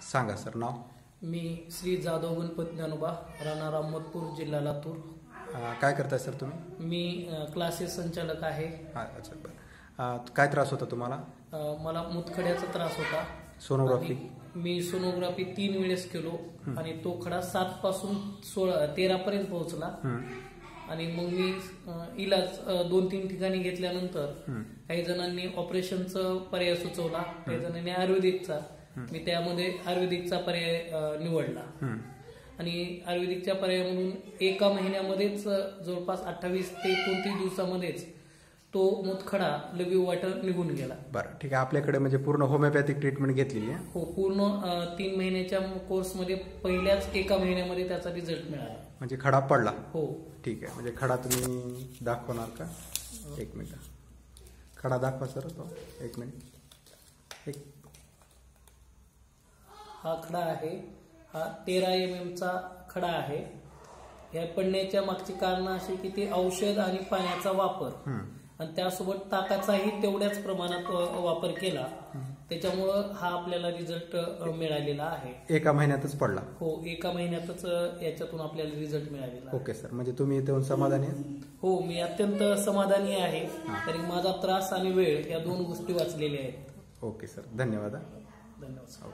सांगा सर नाव. मी श्री जाधव गणपत ज्ञानोबा, राहणार अहमदपूर, जिल्हा लातूर. काय करताय सर तुम्ही? मी क्लासेस संचालक आहे. अच्छा बरं. काय त्रास होता तुम्हाला? मला मुतखड्याचा त्रास होता. सोनोग्राफी? मी सोनोग्राफी 3 वेळेस केलो आणि तो खडा 7 पासून 13 पर्यंत पोहोचला. आणि मग मी इलाज 2-3 ठिकाणी घेतल्यानंतर काही जणांनी ऑपरेशनचा पर्याय सुचवला, काही जणांनी आयुर्वेदिकचा. मी त्यामध्ये आयुर्वेदिकचा पर्याय निवडला आणि आयुर्वेदिकच्या पर्यायामधून एका महिन्यामध्येच जवळपास 28 ते 29 दिवसामध्येच तो मुतखडा लघवी वाटर निघून गेला. बरं ठीक आहे. आपल्याकडे म्हणजे पूर्ण होमिओपॅथिक ट्रीटमेंट घेतलेली आहे? हो, पूर्ण 3 महिन्याच्या कोर्समध्ये पहिल्याच एका महिन्यामध्ये त्याचा रिझल्ट मिळाला. म्हणजे खडा पडला? हो. ठीक आहे. म्हणजे खडा तुम्ही दाखवणार का? एक मिनिट, खडा दाखवा सर तो. एक मिनिट. हा खडा आहे, हा 13 mm चा खडा आहे. या पडण्याच्या मागची कारण अशी की ते औषध आणि पाण्याचा वापर आणि त्यासोबत ताकाचाही तेवढ्याच प्रमाणात वापर केला, त्याच्यामुळं हा आपल्याला रिझल्ट मिळालेला आहे. एका महिन्यातच पडला? हो, एका महिन्यातच याच्यातून आपल्याला रिझल्ट मिळालेला. Okay sir. म्हणजे तुम्ही इथे समाधानी? हो, मी अत्यंत समाधानी आहे. तरी माझा त्रास आणि वेळ या 2 गोष्टी वाचलेल्या आहेत. ओके सर, धन्यवाद. धन्यवाद.